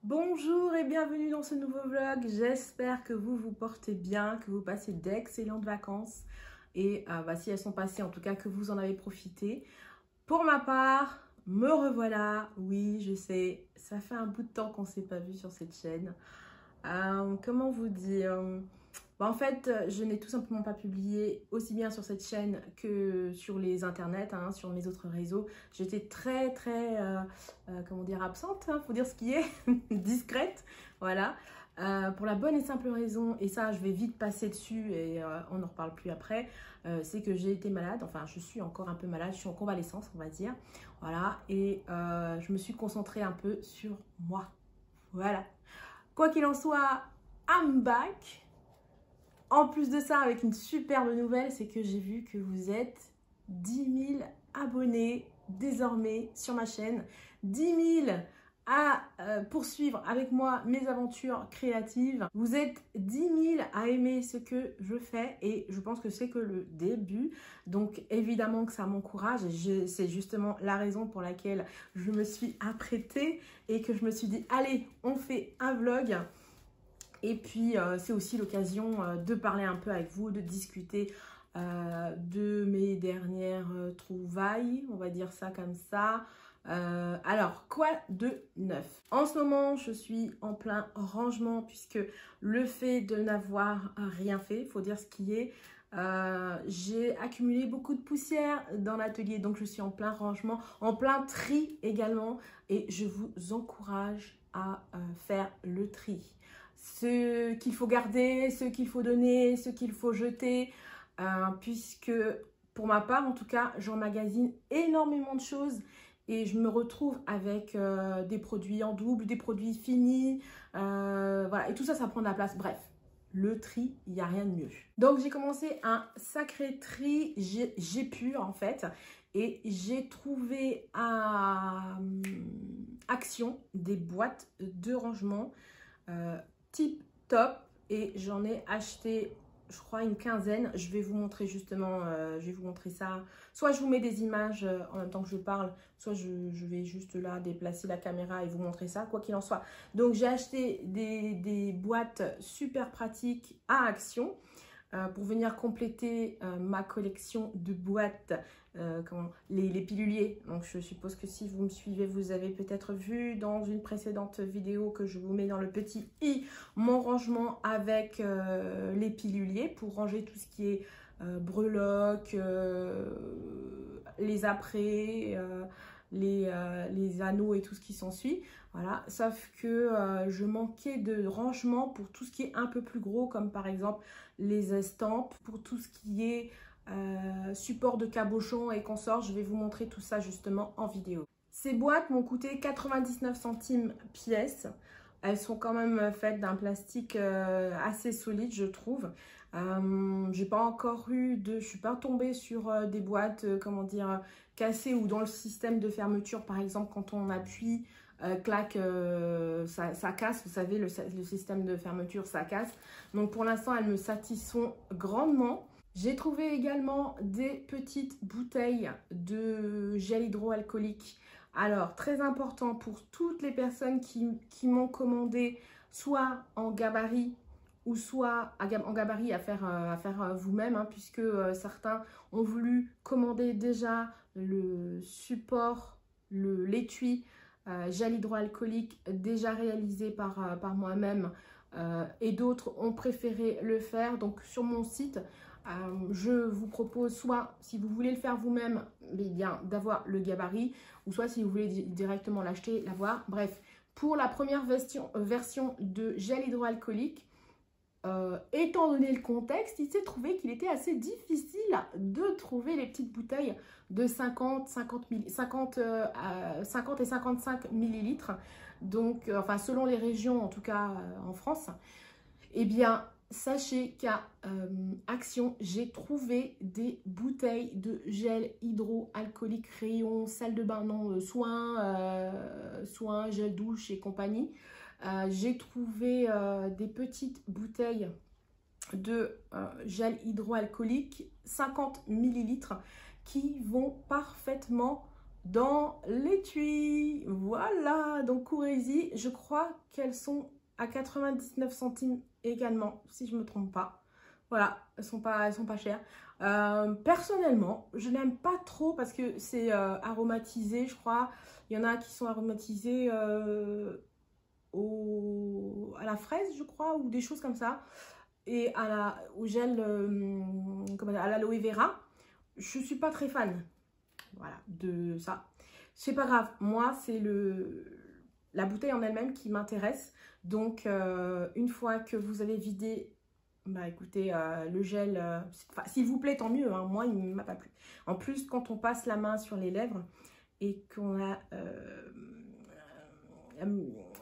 Bonjour et bienvenue dans ce nouveau vlog. J'espère que vous vous portez bien, que vous passez d'excellentes vacances et si elles sont passées, en tout cas que vous en avez profité. Pour ma part, me revoilà. Oui, je sais, ça fait un bout de temps qu'on ne s'est pas vu sur cette chaîne. Comment vous dire? En fait, je n'ai tout simplement pas publié aussi bien sur cette chaîne que sur les internets, sur mes autres réseaux. J'étais très comment dire, absente, faut dire ce qui est, discrète, voilà. Pour la bonne et simple raison, et ça je vais vite passer dessus et on n'en reparle plus après, c'est que j'ai été malade, enfin je suis encore un peu malade, je suis en convalescence on va dire, voilà, et je me suis concentrée un peu sur moi, voilà. Quoi qu'il en soit, I'm back. En plus de ça, avec une superbe nouvelle, c'est que j'ai vu que vous êtes 10 000 abonnés désormais sur ma chaîne. 10 000 à poursuivre avec moi mes aventures créatives. Vous êtes 10 000 à aimer ce que je fais et je pense que c'est que le début. Donc évidemment que ça m'encourage et c'est justement la raison pour laquelle je me suis apprêtée et que je me suis dit allez, on fait un vlog. Et puis, c'est aussi l'occasion de parler un peu avec vous, de discuter de mes dernières trouvailles, on va dire ça comme ça. Alors, quoi de neuf? En ce moment, je suis en plein rangement puisque le fait de n'avoir rien fait, il faut dire ce qui est, j'ai accumulé beaucoup de poussière dans l'atelier, donc je suis en plein rangement, en plein tri également. Et je vous encourage à faire le tri. Ce qu'il faut garder, ce qu'il faut donner, ce qu'il faut jeter, puisque pour ma part en tout cas, j'emmagasine énormément de choses et je me retrouve avec des produits en double, des produits finis, voilà, et tout ça, ça prend de la place. Bref, le tri, il n'y a rien de mieux. Donc j'ai commencé un sacré tri Gépure en fait, et j'ai trouvé à Action des boîtes de rangement tip top et j'en ai acheté je crois une quinzaine. Je vais vous montrer justement, je vais vous montrer ça. Soit je vous mets des images en même temps que je parle, soit je vais juste là déplacer la caméra et vous montrer ça, quoi qu'il en soit. Donc j'ai acheté des boîtes super pratiques à Action pour venir compléter ma collection de boîtes, les piluliers. Donc je suppose que si vous me suivez, vous avez peut-être vu dans une précédente vidéo que je vous mets dans le petit i mon rangement avec les piluliers pour ranger tout ce qui est breloques, les apprêts, les anneaux et tout ce qui s'ensuit. Voilà, sauf que je manquais de rangement pour tout ce qui est un peu plus gros, comme par exemple les estampes, pour tout ce qui est support de cabochon et consorts. Je vais vous montrer tout ça justement en vidéo. Ces boîtes m'ont coûté 99 centimes pièce. Elles sont quand même faites d'un plastique assez solide, je trouve. J'ai pas encore je suis pas tombée sur des boîtes, comment dire, cassées ou dans le système de fermeture, par exemple, quand on appuie, clac, ça casse, vous savez, le système de fermeture, ça casse. Donc pour l'instant, elles me satisfont grandement. J'ai trouvé également des petites bouteilles de gel hydroalcoolique. Alors, très important pour toutes les personnes qui m'ont commandé soit en gabarit ou soit en gabarit à faire vous-même, puisque certains ont voulu commander déjà le support, l'étui gel hydroalcoolique déjà réalisé par moi-même et d'autres ont préféré le faire. Donc sur mon site, je vous propose soit, si vous voulez le faire vous-même, d'avoir le gabarit, ou soit si vous voulez directement l'acheter, l'avoir. Bref, pour la première version de gel hydroalcoolique, étant donné le contexte, il s'est trouvé qu'il était assez difficile de trouver les petites bouteilles de 50 et 55 millilitres. Donc, enfin, selon les régions, en tout cas en France, eh bien, sachez qu'à Action, j'ai trouvé des bouteilles de gel hydroalcoolique, rayon, salle de bain, non, soins, gel douche et compagnie. J'ai trouvé des petites bouteilles de gel hydroalcoolique 50 millilitres qui vont parfaitement dans l'étui. Voilà, donc courez-y. Je crois qu'elles sont à 99 centimes également, si je ne me trompe pas. Voilà, elles sont pas chères. Personnellement, je n'aime pas trop parce que c'est aromatisé, je crois. Il y en a qui sont aromatisés à la fraise, je crois, ou des choses comme ça. Et au gel, à l'aloe vera. Je ne suis pas très fan. Voilà, de ça. C'est pas grave, moi c'est la bouteille en elle-même qui m'intéresse. Donc une fois que vous avez vidé, bah écoutez, le gel, s'il vous plaît tant mieux, hein, moi il ne m'a pas plu. En plus quand on passe la main sur les lèvres et qu'on a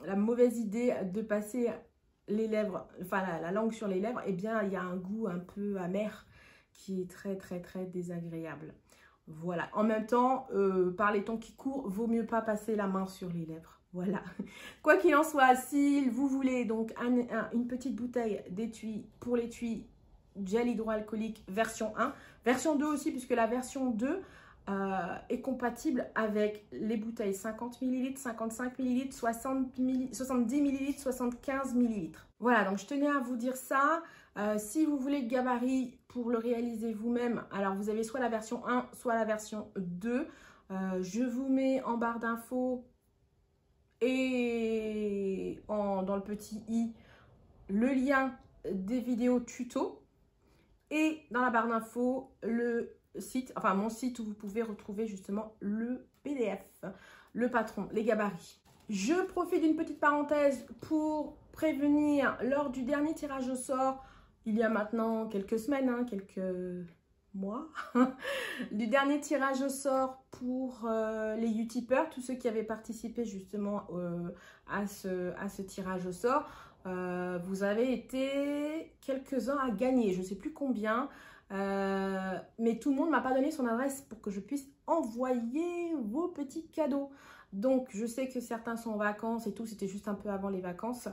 la mauvaise idée de passer les lèvres, enfin la langue sur les lèvres, eh bien il y a un goût un peu amer qui est très très très désagréable. Voilà, en même temps, par les temps qui courent, vaut mieux pas passer la main sur les lèvres. Voilà, quoi qu'il en soit, si vous voulez donc une petite bouteille d'étui pour l'étui gel hydroalcoolique version 1, version 2 aussi, puisque la version 2 est compatible avec les bouteilles 50 ml, 55 ml, 70 ml, 75 ml. Voilà, donc je tenais à vous dire ça. Si vous voulez le gabarit pour le réaliser vous-même, alors vous avez soit la version 1, soit la version 2. Je vous mets en barre d'infos et dans le petit i le lien des vidéos tuto. Et dans la barre d'infos, le site, enfin mon site où vous pouvez retrouver justement le PDF, le patron, les gabarits. Je profite d'une petite parenthèse pour prévenir lors du dernier tirage au sort, il y a maintenant quelques semaines, hein, quelques mois, du dernier tirage au sort pour les Utipeurs, tous ceux qui avaient participé justement à ce tirage au sort. Vous avez été quelques-uns à gagner, je ne sais plus combien, mais tout le monde ne m'a pas donné son adresse pour que je puisse envoyer vos petits cadeaux. Donc, je sais que certains sont en vacances et tout, c'était juste un peu avant les vacances.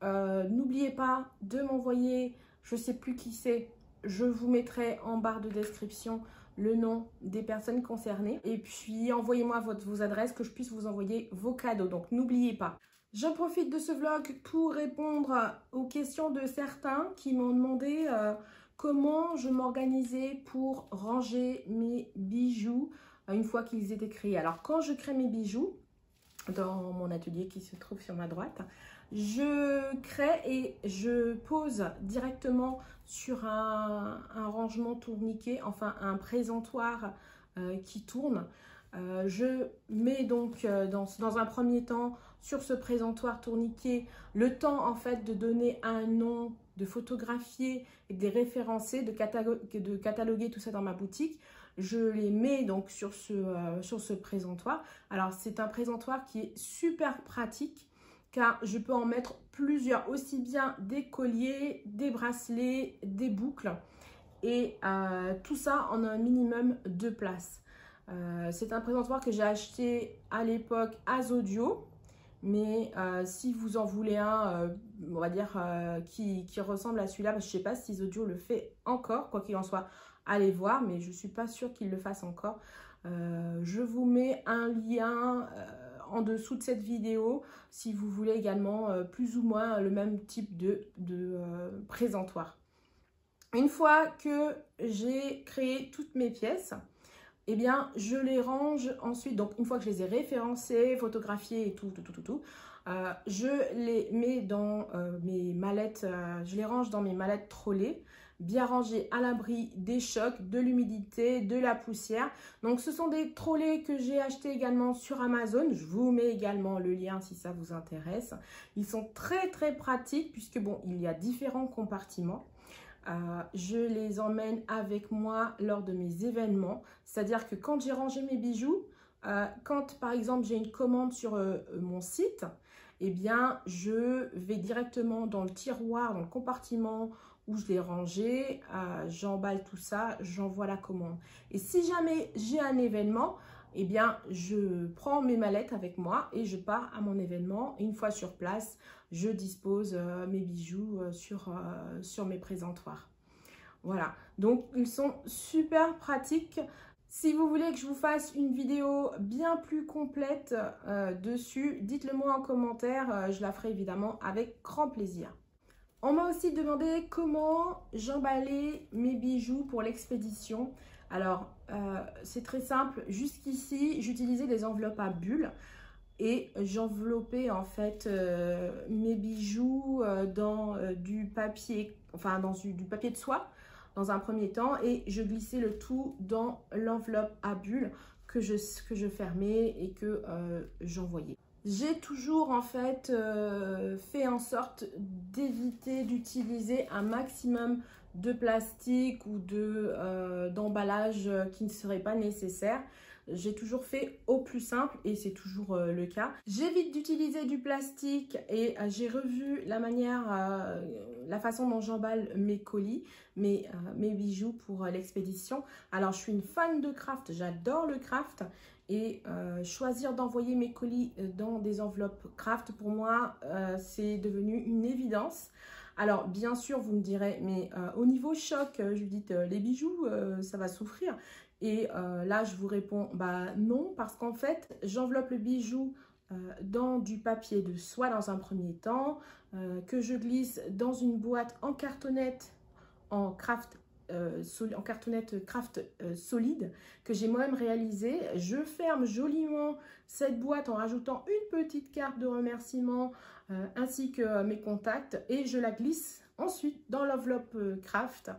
N'oubliez pas de m'envoyer, je ne sais plus qui c'est, je vous mettrai en barre de description le nom des personnes concernées. Et puis, envoyez-moi vos adresses que je puisse vous envoyer vos cadeaux. Donc, n'oubliez pas. J'en profite de ce vlog pour répondre aux questions de certains qui m'ont demandé comment je m'organisais pour ranger mes bijoux une fois qu'ils étaient créés. Alors, quand je crée mes bijoux, dans mon atelier qui se trouve sur ma droite, je crée et je pose directement sur un rangement tourniquet, enfin un présentoir qui tourne. Je mets donc dans un premier temps sur ce présentoir tourniquet le temps en fait de donner un nom, de photographier et de les référencer, de cataloguer tout ça dans ma boutique. Je les mets donc sur ce présentoir. Alors c'est un présentoir qui est super pratique car je peux en mettre plusieurs, aussi bien des colliers, des bracelets, des boucles et tout ça en un minimum de place. C'est un présentoir que j'ai acheté à l'époque à Zodio, mais si vous en voulez un, on va dire, qui ressemble à celui-là, je ne sais pas si Zodio le fait encore, quoi qu'il en soit, allez voir, mais je ne suis pas sûre qu'il le fasse encore. Je vous mets un lien en dessous de cette vidéo si vous voulez également plus ou moins le même type de présentoir. Une fois que j'ai créé toutes mes pièces, eh bien, je les range ensuite, donc une fois que je les ai référencées, photographiées et tout, je les mets dans mes mallettes, je les range dans mes mallettes trolley, bien rangées à l'abri des chocs, de l'humidité, de la poussière. Donc, ce sont des trolley que j'ai achetés également sur Amazon. Je vous mets également le lien si ça vous intéresse. Ils sont très, très pratiques puisque, bon, il y a différents compartiments. Je les emmène avec moi lors de mes événements. C'est-à-dire que quand j'ai rangé mes bijoux, quand par exemple j'ai une commande sur mon site, eh bien je vais directement dans le tiroir, dans le compartiment où je l'ai rangé, j'emballe tout ça, j'envoie la commande. Et si jamais j'ai un événement, eh bien je prends mes mallettes avec moi et je pars à mon événement. Et une fois sur place, je dispose mes bijoux sur mes présentoirs. Voilà, donc ils sont super pratiques. Si vous voulez que je vous fasse une vidéo bien plus complète dessus, dites-le moi en commentaire, je la ferai évidemment avec grand plaisir. On m'a aussi demandé comment j'emballais mes bijoux pour l'expédition. Alors, c'est très simple. Jusqu'ici, j'utilisais des enveloppes à bulles et j'enveloppais en fait mes bijoux dans du papier, enfin dans du papier de soie dans un premier temps, et je glissais le tout dans l'enveloppe à bulles que je fermais et que j'envoyais. J'ai toujours en fait fait en sorte d'éviter d'utiliser un maximum de plastique ou d'emballage qui ne serait pas nécessaire. J'ai toujours fait au plus simple et c'est toujours le cas. J'évite d'utiliser du plastique et j'ai revu la manière, la façon dont j'emballe mes colis, mes bijoux pour l'expédition. Alors je suis une fan de craft, j'adore le craft. Et choisir d'envoyer mes colis dans des enveloppes craft, pour moi, c'est devenu une évidence. Alors, bien sûr, vous me direz, mais au niveau choc, Judith, les bijoux, ça va souffrir. Et là, je vous réponds, bah non, parce qu'en fait, j'enveloppe le bijou dans du papier de soie dans un premier temps, que je glisse dans une boîte en cartonnette en craft en cartonnette craft solide que j'ai moi-même réalisé. Je ferme joliment cette boîte en rajoutant une petite carte de remerciement ainsi que mes contacts et je la glisse ensuite dans l'enveloppe craft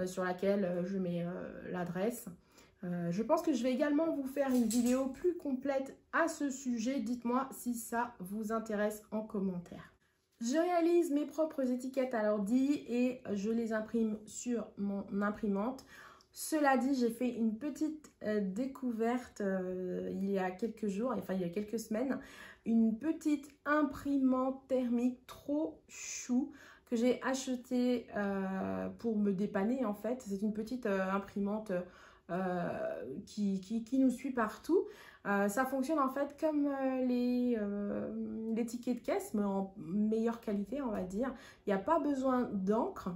sur laquelle je mets l'adresse. Je pense que je vais également vous faire une vidéo plus complète à ce sujet. Dites-moi si ça vous intéresse en commentaire. Je réalise mes propres étiquettes à l'ordi et je les imprime sur mon imprimante. Cela dit, j'ai fait une petite découverte il y a quelques jours, enfin il y a quelques semaines. Une petite imprimante thermique trop chou que j'ai achetée pour me dépanner en fait. C'est une petite imprimante qui nous suit partout. Ça fonctionne en fait comme les tickets de caisse, mais en meilleure qualité, on va dire. Il n'y a pas besoin d'encre.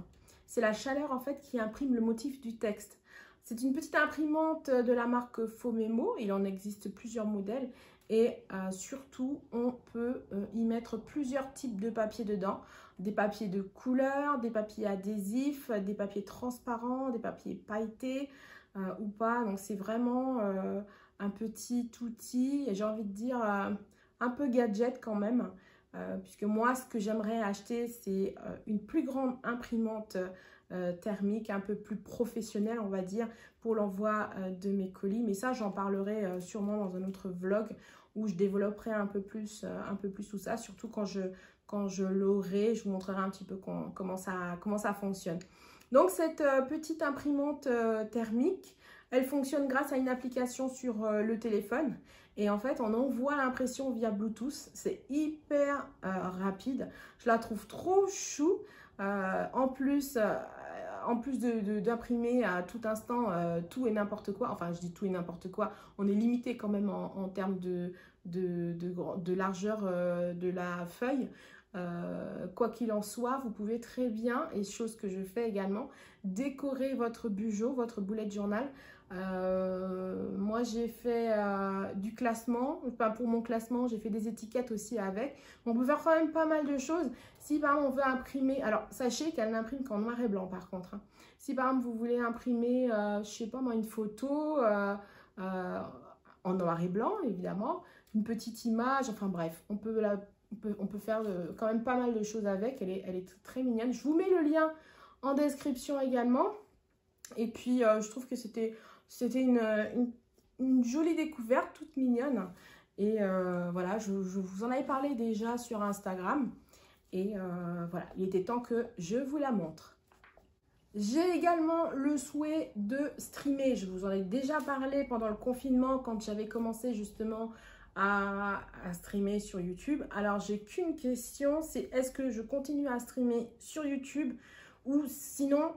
C'est la chaleur en fait qui imprime le motif du texte. C'est une petite imprimante de la marque Fomemo. Il en existe plusieurs modèles. Et surtout, on peut y mettre plusieurs types de papier dedans. Des papiers de couleur, des papiers adhésifs, des papiers transparents, des papiers pailletés ou pas. Donc c'est vraiment un petit outil, j'ai envie de dire un peu gadget quand même, puisque moi ce que j'aimerais acheter c'est une plus grande imprimante thermique, un peu plus professionnelle on va dire, pour l'envoi de mes colis. Mais ça j'en parlerai sûrement dans un autre vlog où je développerai un peu plus tout ça, surtout quand je l'aurai, je vous montrerai un petit peu comment ça fonctionne. Donc cette petite imprimante thermique, elle fonctionne grâce à une application sur le téléphone. Et en fait, on envoie l'impression via Bluetooth. C'est hyper rapide. Je la trouve trop chou. En plus d'imprimer à tout instant tout et n'importe quoi. Enfin, je dis tout et n'importe quoi. On est limité quand même en termes de largeur de la feuille. Quoi qu'il en soit, vous pouvez très bien, et chose que je fais également, décorer votre bugeot, votre bullet journal. Moi j'ai fait du classement, enfin, pour mon classement j'ai fait des étiquettes aussi avec. On peut faire quand même pas mal de choses. Si par exemple on veut imprimer, alors sachez qu'elle n'imprime qu'en noir et blanc par contre, hein. Si par exemple vous voulez imprimer, je sais pas moi, une photo en noir et blanc évidemment, une petite image, enfin bref, on peut faire quand même pas mal de choses avec. Elle est très mignonne. Je vous mets le lien en description également. Et puis, je trouve que c'était une jolie découverte, toute mignonne. Et voilà, je vous en avais parlé déjà sur Instagram. Et voilà, il était temps que je vous la montre. J'ai également le souhait de streamer. Je vous en ai déjà parlé pendant le confinement quand j'avais commencé justement à streamer sur YouTube. Alors j'ai qu'une question, c'est est-ce que je continue à streamer sur YouTube ou sinon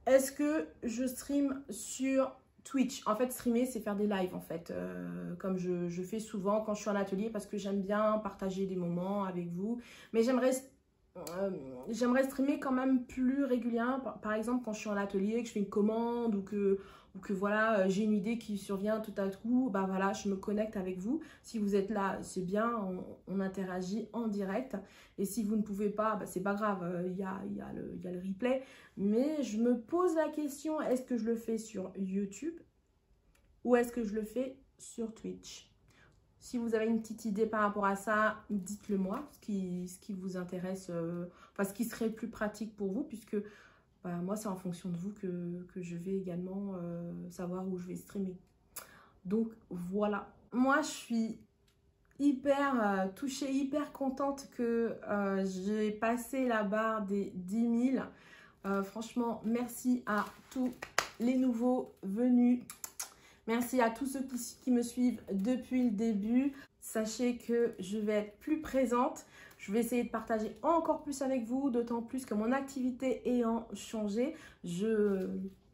est-ce que je stream sur Twitch? En fait, streamer, c'est faire des lives en fait, comme je fais souvent quand je suis en atelier parce que j'aime bien partager des moments avec vous. Mais j'aimerais streamer quand même plus régulièrement. Par exemple, quand je suis en atelier, que je fais une commande ou que ou que voilà, j'ai une idée qui survient tout à coup, bah voilà, je me connecte avec vous. Si vous êtes là, c'est bien, on interagit en direct. Et si vous ne pouvez pas, bah, c'est pas grave, il y a le replay. Mais je me pose la question, est-ce que je le fais sur YouTube ou est-ce que je le fais sur Twitch? Si vous avez une petite idée par rapport à ça, dites-le moi, ce qui vous intéresse, enfin ce qui serait plus pratique pour vous, puisque bah, moi c'est en fonction de vous que je vais également savoir où je vais streamer. Donc voilà, moi je suis hyper touchée, hyper contente que j'ai passé la barre des 10 000. Franchement, merci à tous les nouveaux venus. Merci à tous ceux qui me suivent depuis le début. Sachez que je vais être plus présente. Je vais essayer de partager encore plus avec vous, d'autant plus que mon activité ayant changé, je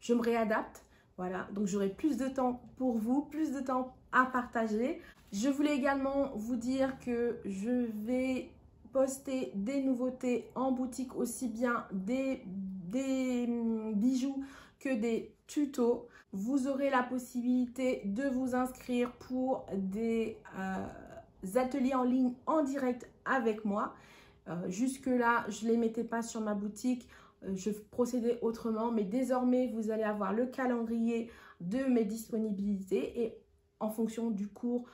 me réadapte. Voilà, donc j'aurai plus de temps pour vous, plus de temps à partager. Je voulais également vous dire que je vais poster des nouveautés en boutique, aussi bien des bijoux que des tutos. Vous aurez la possibilité de vous inscrire pour des ateliers en ligne en direct avec moi. Jusque-là, je ne les mettais pas sur ma boutique. Je procédais autrement. Mais désormais, vous allez avoir le calendrier de mes disponibilités. Et en fonction du cours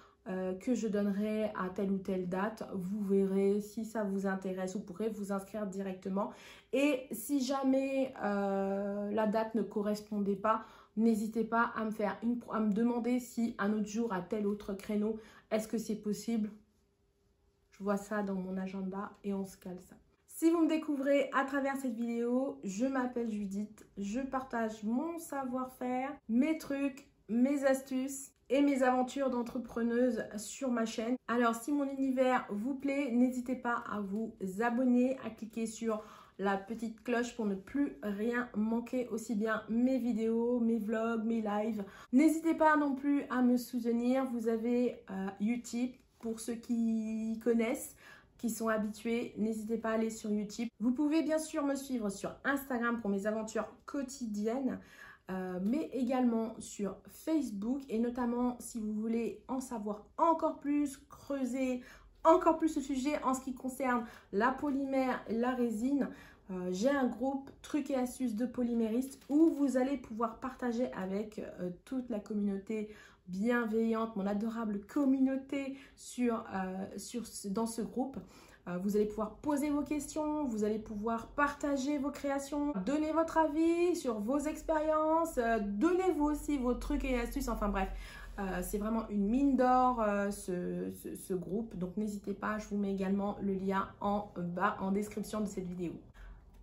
que je donnerai à telle ou telle date, vous verrez si ça vous intéresse. Vous pourrez vous inscrire directement. Et si jamais la date ne correspondait pas, n'hésitez pas à me demander si un autre jour, à tel autre créneau, est-ce que c'est possible? Je vois ça dans mon agenda et on se cale ça. Si vous me découvrez à travers cette vidéo, je m'appelle Judith. Je partage mon savoir-faire, mes trucs, mes astuces et mes aventures d'entrepreneuse sur ma chaîne. Alors, si mon univers vous plaît, n'hésitez pas à vous abonner, à cliquer sur la petite cloche pour ne plus rien manquer, aussi bien mes vidéos, mes vlogs, mes lives. N'hésitez pas non plus à me soutenir. Vous avez Utip pour ceux qui connaissent, qui sont habitués. N'hésitez pas à aller sur Utip. Vous pouvez bien sûr me suivre sur Instagram pour mes aventures quotidiennes, mais également sur Facebook, et notamment si vous voulez en savoir encore plus, creuser encore plus ce sujet en ce qui concerne la polymère, la résine. J'ai un groupe trucs et astuces de polyméristes où vous allez pouvoir partager avec toute la communauté bienveillante, mon adorable communauté dans ce groupe. Vous allez pouvoir poser vos questions, vous allez pouvoir partager vos créations, donner votre avis sur vos expériences, donnez-vous aussi vos trucs et astuces, enfin bref. C'est vraiment une mine d'or ce groupe, donc n'hésitez pas, je vous mets également le lien en bas en description de cette vidéo.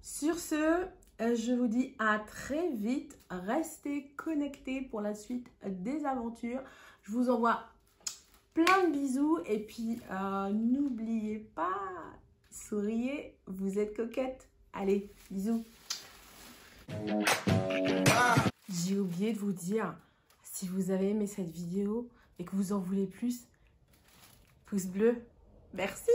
Sur ce, je vous dis à très vite, restez connectés pour la suite des aventures. Je vous envoie plein de bisous et puis n'oubliez pas, souriez, vous êtes coquette. Allez, bisous. J'ai oublié de vous dire, si vous avez aimé cette vidéo et que vous en voulez plus, pouce bleu. Merci.